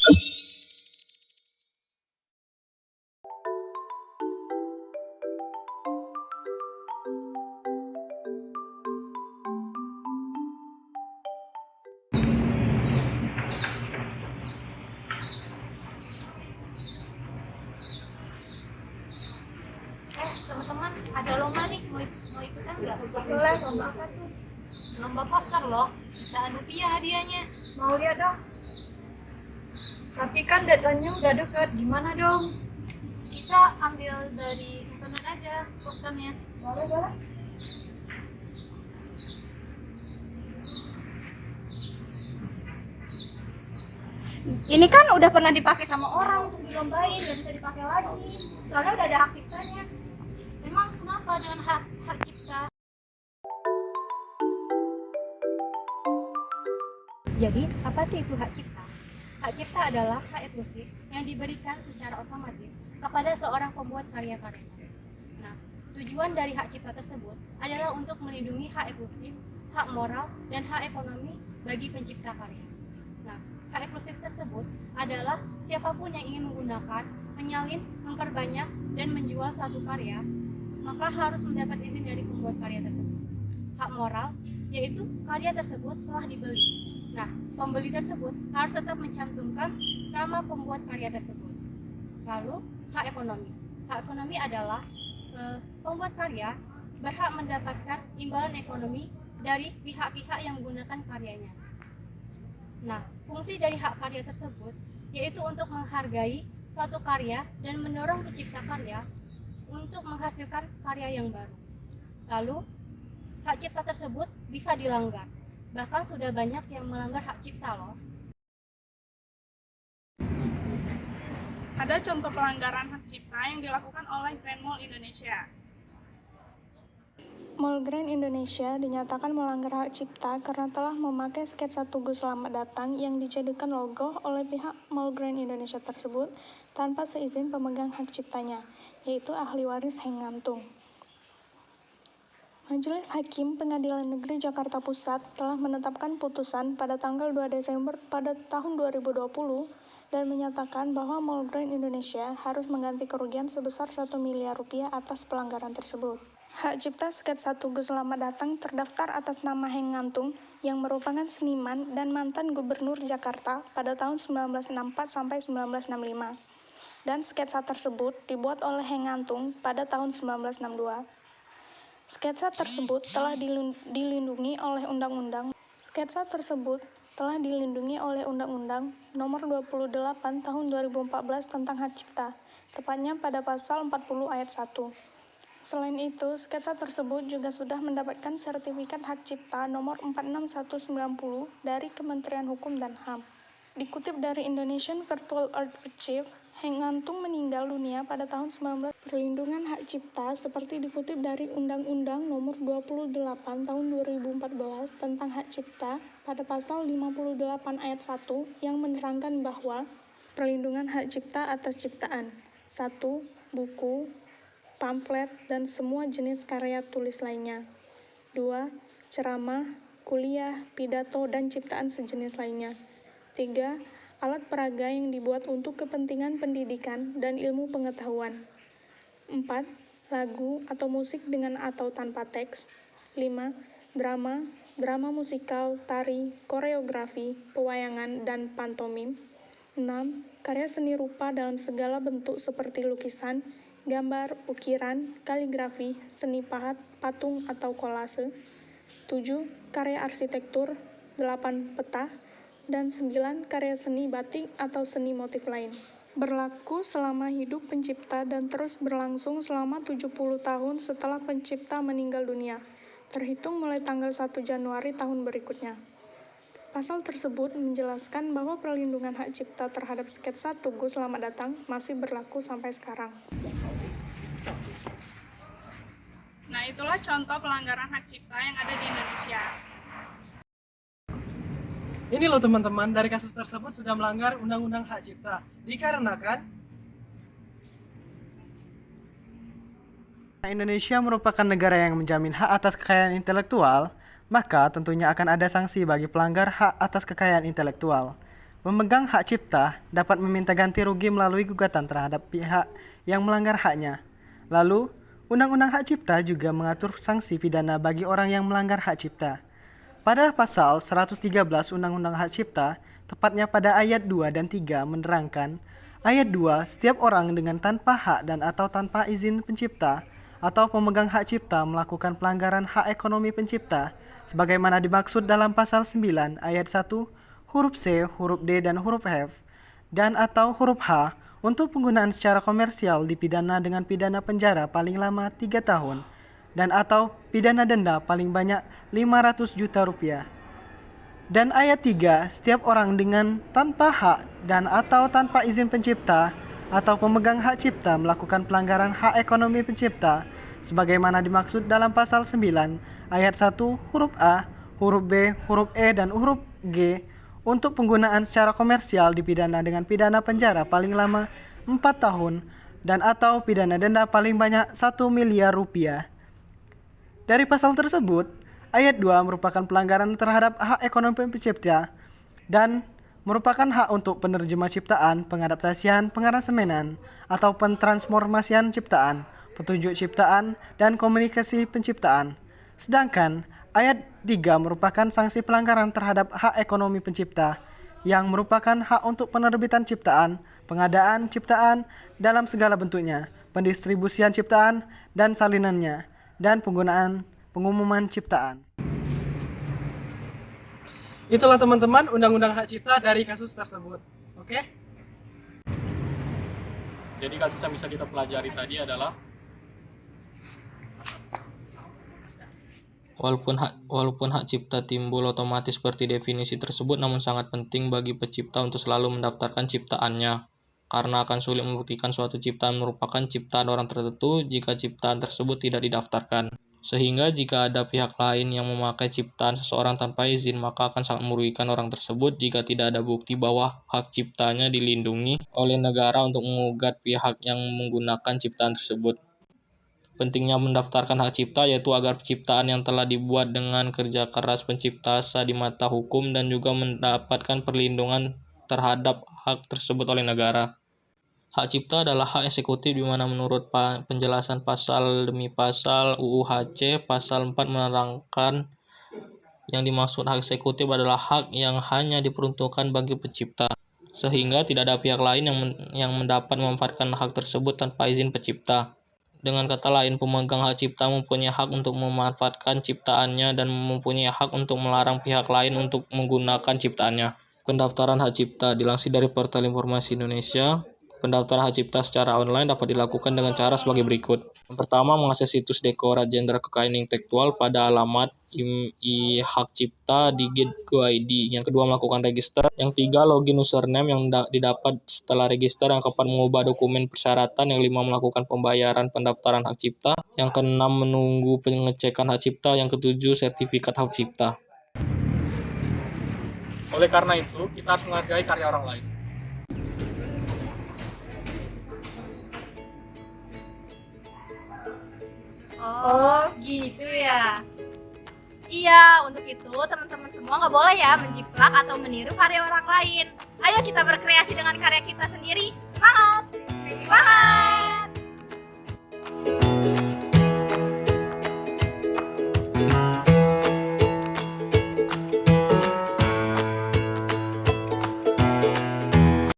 Teman-teman, ada lomba nih, mau ikutan nggak? Boleh, lomba apa tuh? Lomba poster loh, jutaan rupiah hadiahnya. Mau lihat dong. Tapi kan deadline-nya udah dekat, gimana dong? Kita ambil dari internet aja posternya. Boleh, boleh. Ini kan udah pernah dipakai sama orang untuk dilombain, nggak bisa dipakai lagi. Soalnya udah ada hak ciptanya. Emang kenapa dengan hak cipta? Jadi, apa sih itu hak cipta? Hak cipta adalah hak eksklusif yang diberikan secara otomatis kepada seorang pembuat karya-karya. Nah, tujuan dari hak cipta tersebut adalah untuk melindungi hak eksklusif, hak moral, dan hak ekonomi bagi pencipta karya. Nah, hak eksklusif tersebut adalah siapapun yang ingin menggunakan, menyalin, memperbanyak, dan menjual suatu karya, maka harus mendapat izin dari pembuat karya tersebut. Hak moral, yaitu karya tersebut telah dibeli. Nah, pembeli tersebut harus tetap mencantumkan nama pembuat karya tersebut. Lalu, hak ekonomi. Hak ekonomi adalah pembuat karya berhak mendapatkan imbalan ekonomi dari pihak-pihak yang menggunakan karyanya. Nah, fungsi dari hak karya tersebut yaitu untuk menghargai suatu karya dan mendorong pencipta karya untuk menghasilkan karya yang baru. Lalu, hak cipta tersebut bisa dilanggar. Bahkan sudah banyak yang melanggar hak cipta loh. Ada contoh pelanggaran hak cipta yang dilakukan oleh Grand Mall Indonesia. Mall Grand Indonesia dinyatakan melanggar hak cipta karena telah memakai sketsa Tugu Selamat Datang yang dijadikan logo oleh pihak Mall Grand Indonesia tersebut tanpa seizin pemegang hak ciptanya, yaitu ahli waris Heng Ngantung. Majelis Hakim Pengadilan Negeri Jakarta Pusat telah menetapkan putusan pada tanggal 2 Desember pada tahun 2020 dan menyatakan bahwa Mall Grand Indonesia harus mengganti kerugian sebesar 1 miliar rupiah atas pelanggaran tersebut. Hak cipta sketsa Tugu Selamat Datang terdaftar atas nama Heng Ngantung yang merupakan seniman dan mantan gubernur Jakarta pada tahun 1964 sampai 1965. Dan sketsa tersebut dibuat oleh Heng Ngantung pada tahun 1962. Sketsa tersebut telah dilindungi oleh Undang-Undang Nomor 28 Tahun 2014 tentang Hak Cipta, tepatnya pada pasal 40 ayat 1. Selain itu, sketsa tersebut juga sudah mendapatkan sertifikat hak cipta nomor 46190 dari Kementerian Hukum dan HAM. Dikutip dari Indonesian Virtual Art Archive, Heng Ngantung meninggal dunia pada tahun 19. Perlindungan hak cipta seperti dikutip dari Undang-Undang Nomor 28 Tahun 2014 tentang Hak Cipta pada pasal 58 ayat 1 yang menerangkan bahwa perlindungan hak cipta atas ciptaan 1. Buku, pamflet, dan semua jenis karya tulis lainnya. 2. Ceramah, kuliah, pidato, dan ciptaan sejenis lainnya. 3. Alat peraga yang dibuat untuk kepentingan pendidikan dan ilmu pengetahuan. 4. Lagu atau musik dengan atau tanpa teks. 5. Drama musikal, tari, koreografi, pewayangan, dan pantomim. 6. Karya seni rupa dalam segala bentuk seperti lukisan, gambar, ukiran, kaligrafi, seni pahat, patung, atau kolase. 7. Karya arsitektur. 8. Peta. Dan 9. Karya seni batik atau seni motif lain. Berlaku selama hidup pencipta dan terus berlangsung selama 70 tahun setelah pencipta meninggal dunia, terhitung mulai tanggal 1 Januari tahun berikutnya. Pasal tersebut menjelaskan bahwa perlindungan hak cipta terhadap sketsa Tugu Selamat Datang masih berlaku sampai sekarang. Nah, itulah contoh pelanggaran hak cipta yang ada di Indonesia. Ini loh teman-teman, dari kasus tersebut sudah melanggar Undang-Undang Hak Cipta. Dikarenakan Indonesia merupakan negara yang menjamin hak atas kekayaan intelektual, maka tentunya akan ada sanksi bagi pelanggar hak atas kekayaan intelektual. Pemegang hak cipta dapat meminta ganti rugi melalui gugatan terhadap pihak yang melanggar haknya. Lalu, Undang-Undang Hak Cipta juga mengatur sanksi pidana bagi orang yang melanggar hak cipta. Pada pasal 113 Undang-Undang Hak Cipta, tepatnya pada ayat 2 dan 3 menerangkan, ayat 2, setiap orang dengan tanpa hak dan atau tanpa izin pencipta atau pemegang hak cipta melakukan pelanggaran hak ekonomi pencipta sebagaimana dimaksud dalam pasal 9 ayat 1, huruf C, huruf D, dan huruf F, dan atau huruf H, untuk penggunaan secara komersial dipidana dengan pidana penjara paling lama 3 tahun dan atau pidana denda paling banyak 500 juta rupiah. Dan ayat 3, setiap orang dengan tanpa hak dan atau tanpa izin pencipta atau pemegang hak cipta melakukan pelanggaran hak ekonomi pencipta sebagaimana dimaksud dalam pasal 9 ayat 1 huruf A, huruf B, huruf E, dan huruf G, untuk penggunaan secara komersial dipidana dengan pidana penjara paling lama 4 tahun dan atau pidana denda paling banyak 1 miliar rupiah. Dari pasal tersebut, ayat 2 merupakan pelanggaran terhadap hak ekonomi pencipta dan merupakan hak untuk penerjemah ciptaan, pengadaptasian, pengaransemenan, atau pentransformasian ciptaan, petunjuk ciptaan, dan komunikasi penciptaan. Sedangkan ayat 3 merupakan sanksi pelanggaran terhadap hak ekonomi pencipta yang merupakan hak untuk penerbitan ciptaan, pengadaan ciptaan dalam segala bentuknya, pendistribusian ciptaan dan salinannya, dan pengumuman ciptaan. Itulah teman-teman Undang-Undang Hak Cipta dari kasus tersebut. Oke? Jadi kasus yang bisa kita pelajari tadi adalah Walaupun hak cipta timbul otomatis seperti definisi tersebut, namun sangat penting bagi pencipta untuk selalu mendaftarkan ciptaannya, karena akan sulit membuktikan suatu ciptaan merupakan ciptaan orang tertentu jika ciptaan tersebut tidak didaftarkan. Sehingga jika ada pihak lain yang memakai ciptaan seseorang tanpa izin, maka akan sangat merugikan orang tersebut jika tidak ada bukti bahwa hak ciptanya dilindungi oleh negara untuk mengugat pihak yang menggunakan ciptaan tersebut. Pentingnya mendaftarkan hak cipta yaitu agar ciptaan yang telah dibuat dengan kerja keras pencipta sah di mata hukum dan juga mendapatkan perlindungan terhadap hak tersebut oleh negara. Hak cipta adalah hak eksekutif di mana menurut penjelasan pasal demi pasal UU HC, pasal 4 menerangkan yang dimaksud hak eksekutif adalah hak yang hanya diperuntukkan bagi pencipta, sehingga tidak ada pihak lain yang mendapat memanfaatkan hak tersebut tanpa izin pencipta. Dengan kata lain, pemegang hak cipta mempunyai hak untuk memanfaatkan ciptaannya dan mempunyai hak untuk melarang pihak lain untuk menggunakan ciptaannya. Pendaftaran hak cipta dilansir dari Portal Informasi Indonesia. Pendaftaran hak cipta secara online dapat dilakukan dengan cara sebagai berikut. Yang pertama, mengakses situs Direktorat Jenderal Kekayaan Intelektual pada alamat hak cipta di Git.go.id. Yang kedua, melakukan register. Yang tiga, login username yang didapat setelah register. Yang keempat, mengubah dokumen persyaratan. Yang lima, melakukan pembayaran pendaftaran hak cipta. Yang keenam, menunggu pengecekan hak cipta. Yang ketujuh, sertifikat hak cipta. Oleh karena itu, kita harus menghargai karya orang lain. Oh, gitu ya. Iya, untuk itu teman-teman semua nggak boleh ya menjiplak atau meniru karya orang lain. Ayo kita berkreasi dengan karya kita sendiri. Semangat!